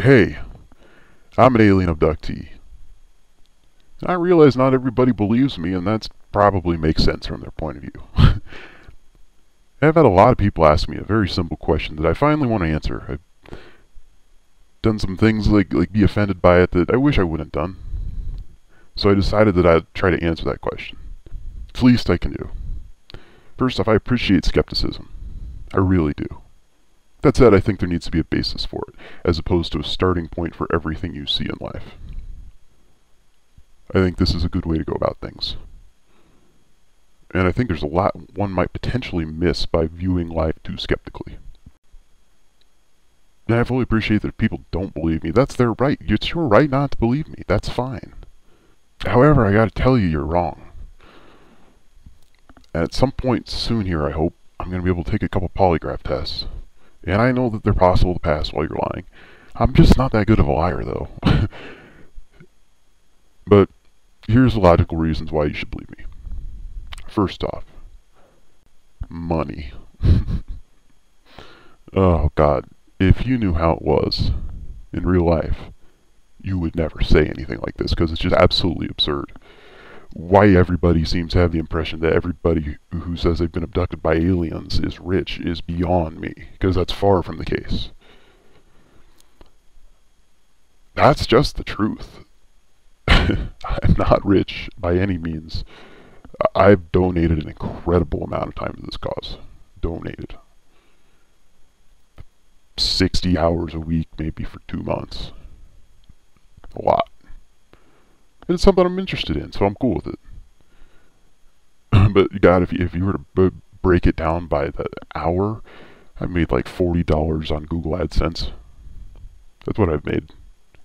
Hey, I'm an alien abductee. I realize not everybody believes me, and that probably makes sense from their point of view. I've had a lot of people ask me a very simple question that I finally want to answer. I've done some things like be offended by it that I wish I wouldn't have done. So I decided that I'd try to answer that question. It's the least I can do. First off, I appreciate skepticism. I really do. That said, I think there needs to be a basis for it, as opposed to a starting point for everything you see in life. I think this is a good way to go about things. And I think there's a lot one might potentially miss by viewing life too skeptically. And I fully appreciate that if people don't believe me, that's their right. It's your right not to believe me. That's fine. However, I gotta tell you, you're wrong. And at some point soon here, I hope, I'm gonna be able to take a couple polygraph tests. And I know that they're possible to pass while you're lying. I'm just not that good of a liar, though. But here's the logical reasons why you should believe me. First off, money. Oh, God. If you knew how it was in real life, you would never say anything like this, because it's just absolutely absurd. Why everybody seems to have the impression that everybody who says they've been abducted by aliens is rich is beyond me, because that's far from the case. That's just the truth. I'm not rich by any means. I've donated an incredible amount of time to this cause. Donated. 60 hours a week, maybe for 2 months. A lot. And it's something I'm interested in, so I'm cool with it. But God, if you were to break it down by the hour, I made like $40 on Google AdSense. That's what I've made.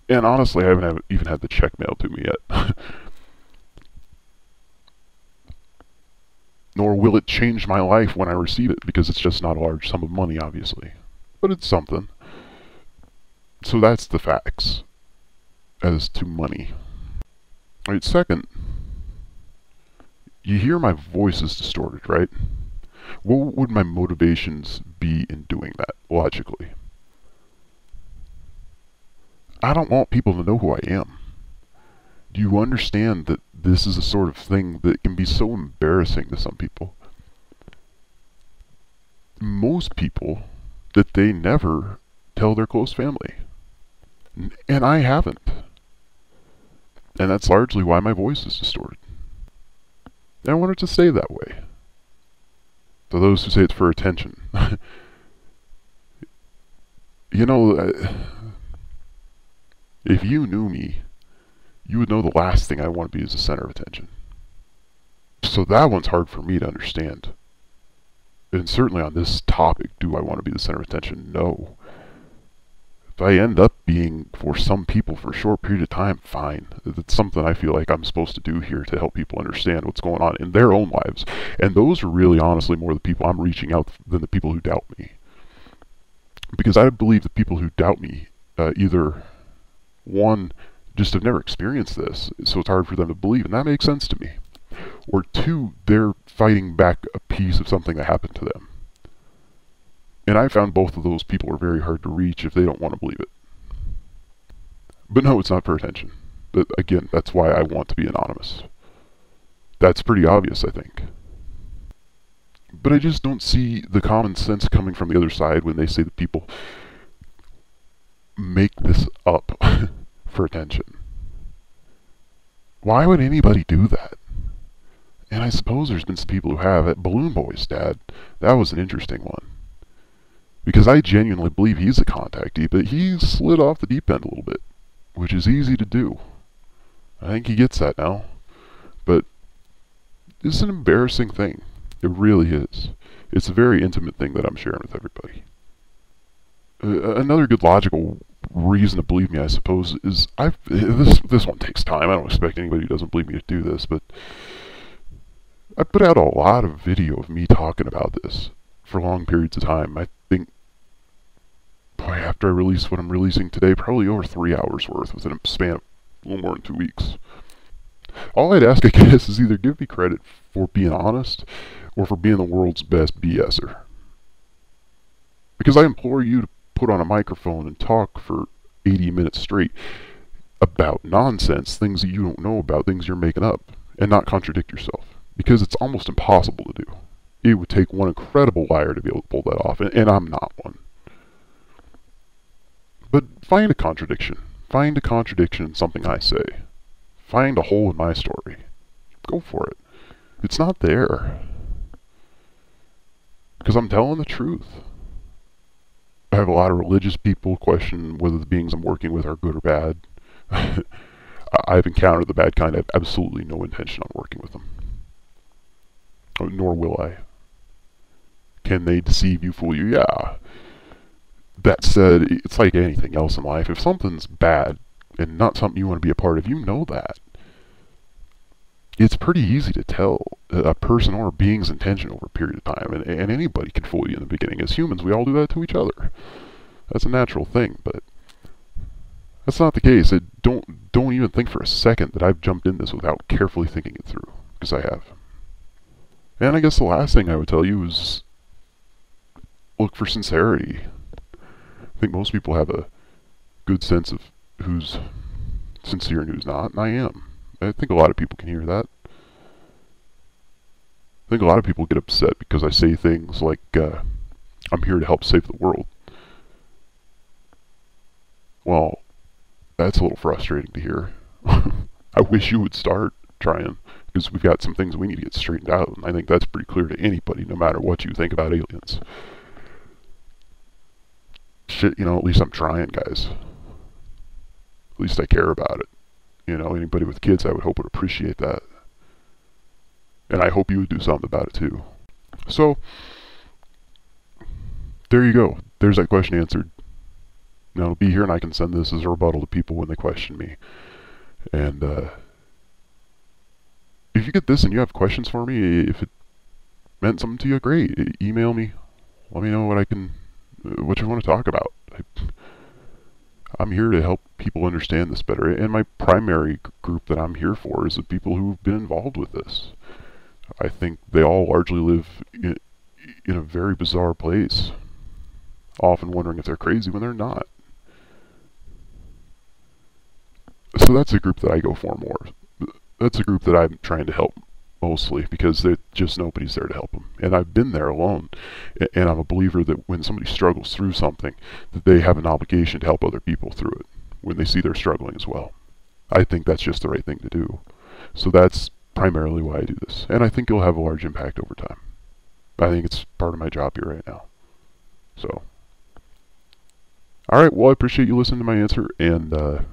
And honestly, I haven't even had the check mailed to me yet. Nor will it change my life when I receive it, because it's just not a large sum of money, obviously. But it's something. So that's the facts as to money. Alright, second, you hear my voice is distorted, right? What would my motivations be in doing that, logically? I don't want people to know who I am. Do you understand that this is a sort of thing that can be so embarrassing to some people? Most people, that they never tell their close family. And I haven't. And that's largely why my voice is distorted. And I want it to stay that way. To those who say it's for attention. You know, if you knew me, you would know the last thing I want to be is the center of attention. So that one's hard for me to understand. And certainly on this topic, do I want to be the center of attention? No. If I end up being for some people for a short period of time, fine. It's something I feel like I'm supposed to do here to help people understand what's going on in their own lives. And those are really honestly more the people I'm reaching out than the people who doubt me. Because I believe the people who doubt me, either, one, just have never experienced this, so it's hard for them to believe, and that makes sense to me. Or two, they're fighting back a piece of something that happened to them. And I found both of those people are very hard to reach if they don't want to believe it. But no, it's not for attention. But again, that's why I want to be anonymous. That's pretty obvious, I think. But I just don't see the common sense coming from the other side when they say that people make this up for attention. Why would anybody do that? And I suppose there's been some people who have. At Balloon Boy's dad, that was an interesting one. Because I genuinely believe he's a contactee, but he slid off the deep end a little bit, which is easy to do. I think he gets that now. But it's an embarrassing thing. It really is. It's a very intimate thing that I'm sharing with everybody. Another good logical reason to believe me, I suppose, is this one takes time. I don't expect anybody who doesn't believe me to do this, but I put out a lot of video of me talking about this for long periods of time. I think, boy, after I release what I'm releasing today, probably over 3 hours worth within a span of a little more than 2 weeks. All I'd ask, I guess, is either give me credit for being honest or for being the world's best BSer. Because I implore you to put on a microphone and talk for 80 minutes straight about nonsense, things that you don't know about, things you're making up, and not contradict yourself. Because it's almost impossible to do. It would take one incredible liar to be able to pull that off, and I'm not one. But find a contradiction. Find a contradiction in something I say. Find a hole in my story. Go for it. It's not there. Because I'm telling the truth. I have a lot of religious people question whether the beings I'm working with are good or bad. I've encountered the bad kind. I have absolutely no intention on working with them. Nor will I. Can they deceive you, fool you? Yeah. That said, it's like anything else in life. If something's bad and not something you want to be a part of, you know that. It's pretty easy to tell a person or a being's intention over a period of time, and anybody can fool you in the beginning. As humans, we all do that to each other. That's a natural thing, but that's not the case. Don't even think for a second that I've jumped in this without carefully thinking it through, because I have. And I guess the last thing I would tell you is look for sincerity. I think most people have a good sense of who's sincere and who's not, and I am. I think a lot of people can hear that. I think a lot of people get upset because I say things like, I'm here to help save the world. Well, that's a little frustrating to hear. I wish you would start trying, because we've got some things we need to get straightened out, and I think that's pretty clear to anybody, no matter what you think about aliens. Shit, at least I'm trying, guys. At least I care about it. Anybody with kids, I would hope would appreciate that. And I hope you would do something about it too. So, there you go. There's that question answered. Now it'll be here and I can send this as a rebuttal to people when they question me. And, if you get this and you have questions for me, if it meant something to you, great. Email me. Let me know what you want to talk about. I'm here to help people understand this better. And my primary group that I'm here for is the people who've been involved with this. I think they all largely live in a very bizarre place, often wondering if they're crazy when they're not. So that's a group that I go for more. That's a group that I'm trying to help mostly, because just nobody's there to help them. And I've been there alone. And I'm a believer that when somebody struggles through something, that they have an obligation to help other people through it when they see they're struggling as well. I think that's just the right thing to do. So that's primarily why I do this. And I think it'll have a large impact over time. I think it's part of my job here right now. So, alright, well, I appreciate you listening to my answer, and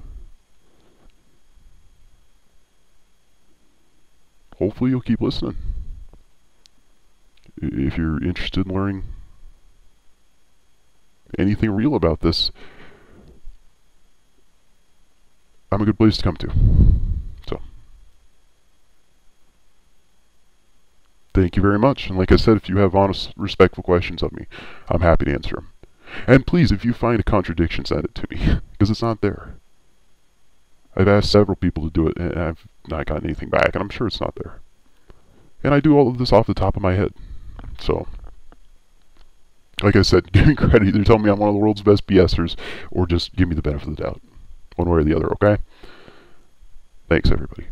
hopefully you'll keep listening. If you're interested in learning anything real about this, I'm a good place to come to. So, thank you very much. And like I said, if you have honest, respectful questions of me, I'm happy to answer them. And please, if you find a contradiction, send it to me, because it's not there. I've asked several people to do it, and I've not gotten anything back, and I'm sure it's not there. And I do all of this off the top of my head. So, like I said, give me credit. Either tell me I'm one of the world's best BSers, or just give me the benefit of the doubt. One way or the other, okay? Thanks, everybody.